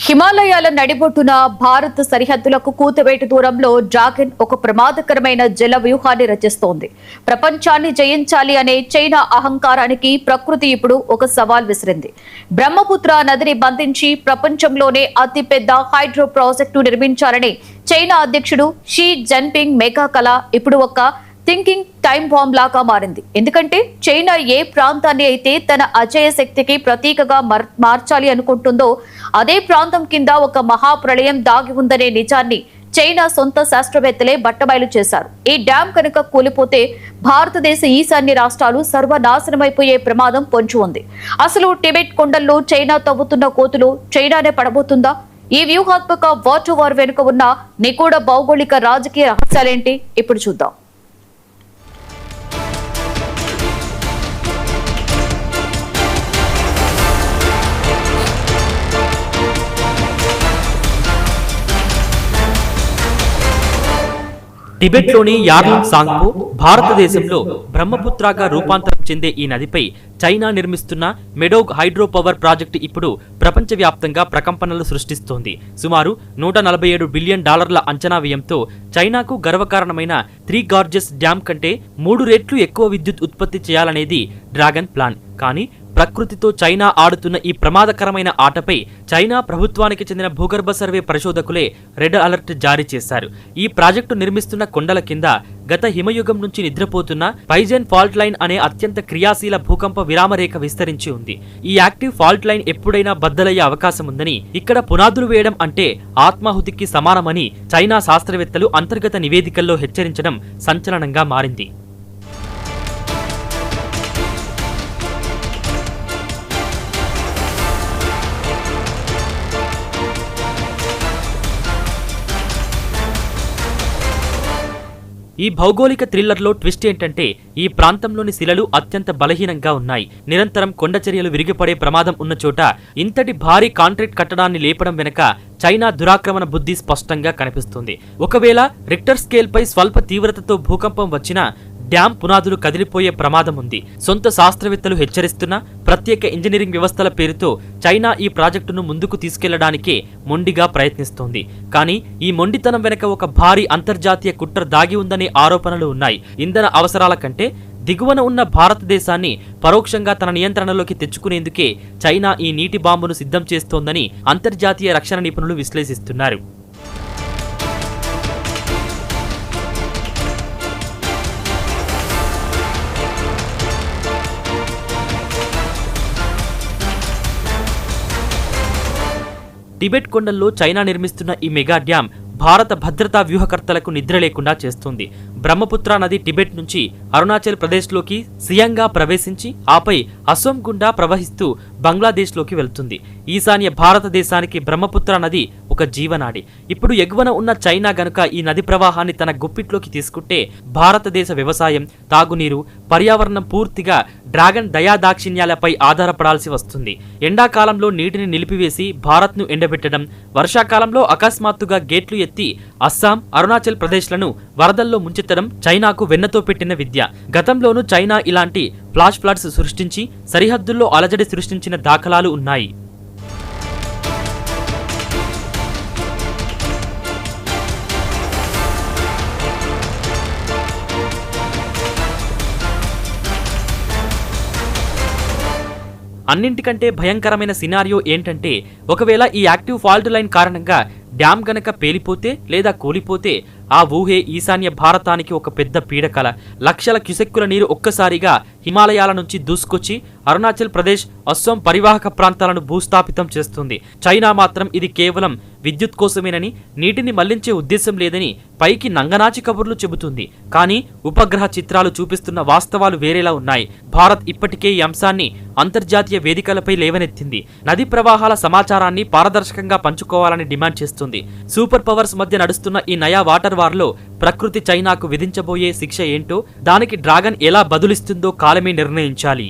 హిమాలయాల నడిబొట్టున భారత్ సరిహద్దులకు కూతవేటు దూరంలో డ్రాగన్ ఒక ప్రమాదకరమైన జల వ్యూహాన్ని రచిస్తోంది. ప్రపంచాన్ని జయించాలి అనే చైనా అహంకారానికి ప్రకృతి ఇప్పుడు ఒక సవాల్ విసిరింది. బ్రహ్మపుత్ర నదిని బంధించి ప్రపంచంలోనే అతిపెద్ద హైడ్రో ప్రాజెక్టు నిర్మించాలని చైనా అధ్యక్షుడు షీ జిన్పింగ్ మెగా కళ ఇప్పుడు ఒక థింకింగ్ టైం బాంబ్ లాగా మారింది. ఎందుకంటే చైనా ఏ ప్రాంతాన్ని అయితే తన అజేయ శక్తికి ప్రతీకగా మార్చాలి అనుకుంటుందో అదే ప్రాంతం కింద ఒక మహాప్రళయం దాగి ఉందనే నిజాన్ని చైనా సొంత శాస్త్రవేత్తలే బట్టబయలు చేశారు. ఈ డ్యాం కనుక కూలిపోతే భారతదేశ ఈశాన్య రాష్ట్రాలు సర్వనాశనమైపోయే ప్రమాదం పొంచి ఉంది. అసలు టిబెట్ కొండల్లో చైనా తవ్వుతున్న కోతులు చైనానే పడబోతుందా? ఈ వ్యూహాత్మక వాటర్ వార్ వెనుక ఉన్న నిగూఢ భౌగోళిక రాజకీయ రహస్యాలేంటి ఇప్పుడు చూద్దాం. టిబెట్లోని యార్లింగ్ సాంగ్పో భారతదేశంలో బ్రహ్మపుత్రగా రూపాంతరం చెందే ఈ నదిపై చైనా నిర్మిస్తున్న మెడోగ్ హైడ్రో పవర్ ప్రాజెక్టు ఇప్పుడు ప్రపంచవ్యాప్తంగా ప్రకంపనలు సృష్టిస్తోంది. సుమారు $147 బిలియన్ అంచనా వ్యయంతో చైనాకు గర్వకారణమైన 3 గార్జెస్ డ్యాం కంటే 3 రెట్లు ఎక్కువ విద్యుత్ ఉత్పత్తి చేయాలనేది డ్రాగన్ ప్లాన్. కానీ ప్రకృతితో చైనా ఆడుతున్న ఈ ప్రమాదకరమైన ఆటపై చైనా ప్రభుత్వానికి చెందిన భూగర్భ సర్వే పరిశోధకులే రెడ్ అలర్ట్ జారీ చేశారు. ఈ ప్రాజెక్టు నిర్మిస్తున్న కొండల కింద గత హిమయుగం నుంచి నిద్రపోతున్న పైజన్ ఫాల్ట్ లైన్ అనే అత్యంత క్రియాశీల భూకంప విరామరేఖ విస్తరించి ఉంది. ఈ యాక్టివ్ ఫాల్ట్ లైన్ ఎప్పుడైనా బద్దలయ్యే అవకాశం ఉందని, ఇక్కడ పునాదులు వేయడం అంటే ఆత్మాహుతికి సమానమని చైనా శాస్త్రవేత్తలు అంతర్గత నివేదికల్లో హెచ్చరించడం సంచలనంగా మారింది. ఈ భౌగోళిక థ్రిల్లర్లో ట్విస్ట్ ఏంటంటే ఈ ప్రాంతంలోని శిలలు అత్యంత బలహీనంగా ఉన్నాయి. నిరంతరం కొండచర్యలు విరిగిపడే ప్రమాదం ఉన్న చోట ఇంతటి భారీ కాంక్రీట్ కట్టడాన్ని లేపడం వెనుక చైనా దురాక్రమణ బుద్ధి స్పష్టంగా కనిపిస్తుంది. ఒకవేళ రిక్టర్ స్కేల్పై స్వల్ప తీవ్రతతో భూకంపం వచ్చినా డ్యాం పునాదులు కదిలిపోయే ప్రమాదం ఉంది. సొంత శాస్త్రవేత్తలు హెచ్చరిస్తున్న ప్రత్యేక ఇంజనీరింగ్ వ్యవస్థల పేరుతో చైనా ఈ ప్రాజెక్టును ముందుకు తీసుకెళ్లడానికే మొండిగా ప్రయత్నిస్తోంది. కానీ ఈ మొండితనం వెనక ఒక భారీ అంతర్జాతీయ కుట్ర దాగి ఉందనే ఆరోపణలు ఉన్నాయి. ఇంధన అవసరాల కంటే దిగువన ఉన్న భారతదేశాన్ని పరోక్షంగా తన నియంత్రణలోకి తెచ్చుకునేందుకే చైనా ఈ నీటి బాంబును సిద్ధం చేస్తోందని అంతర్జాతీయ రక్షణ నిపుణులు విశ్లేషిస్తున్నారు. టిబెట్ కొండల్లో చైనా నిర్మిస్తున్న ఈ మెగా డ్యాం భారత భద్రతా వ్యూహకర్తలకు నిద్ర లేకుండా చేస్తుంది. బ్రహ్మపుత్ర నది టిబెట్ నుంచి అరుణాచల్ ప్రదేశ్లోకి సియాంగా ప్రవేశించి ఆపై అసోం గుండా ప్రవహిస్తూ బంగ్లాదేశ్లోకి వెళ్తుంది. ఈశాన్య భారతదేశానికి బ్రహ్మపుత్ర నది ఒక జీవనాడి. ఇప్పుడు ఎగువన ఉన్న చైనా గనుక ఈ నది ప్రవాహాన్ని తన గుప్పిట్లోకి తీసుకుంటే భారతదేశ వ్యవసాయం, తాగునీరు, పర్యావరణం పూర్తిగా డ్రాగన్ దయాదాక్షిణ్యాలపై ఆధారపడాల్సి వస్తుంది. ఎండాకాలంలో నీటిని నిలిపివేసి భారత్ను ఎండబెట్టడం, వర్షాకాలంలో అకస్మాత్తుగా గేట్లు ఎత్తి అస్సాం, అరుణాచల్ ప్రదేశ్లను వరదల్లో ముంచెత్తడం చైనాకు వెన్నతో పెట్టిన విద్య. గతంలోనూ చైనా ఇలాంటి ఫ్లాష్ ఫ్లడ్స్ సృష్టించి సరిహద్దుల్లో అలజడి సృష్టించిన దాఖలాలు ఉన్నాయి. అన్నింటికంటే భయంకరమైన సినారియో ఏంటంటే ఒకవేళ ఈ యాక్టివ్ ఫాల్ట్ లైన్ కారణంగా డ్యాం గనక పేలిపోతే లేదా కూలిపోతే ఆ ఊహే ఈశాన్య భారతానికి ఒక పెద్ద పీడకల. లక్షల క్యుసెక్కుల నీరు ఒక్కసారిగా హిమాలయాల నుంచి దూసుకొచ్చి అరుణాచల్ ప్రదేశ్, అస్సాం పరివాహక ప్రాంతాలను భూస్థాపితం చేస్తుంది. చైనా మాత్రం ఇది కేవలం విద్యుత్ కోసమేనని, నీటిని మళ్లించే ఉద్దేశం లేదని పైకి నంగనాచి కబుర్లు చెబుతుంది. కానీ ఉపగ్రహ చిత్రాలు చూపిస్తున్న వాస్తవాలు వేరేలా ఉన్నాయి. భారత్ ఇప్పటికే ఈ అంశాన్ని అంతర్జాతీయ వేదికలపై లేవనెత్తింది. నది ప్రవాహాల సమాచారాన్ని పారదర్శకంగా పంచుకోవాలని డిమాండ్ చేస్తుంది. సూపర్ పవర్స్ మధ్య నడుస్తున్న ఈ నయా వాటర్ వార్లో ప్రకృతి చైనాకు విధించబోయే శిక్ష ఏంటో, దానికి డ్రాగన్ ఎలా బదులిస్తుందో కాలమే నిర్ణయించాలి.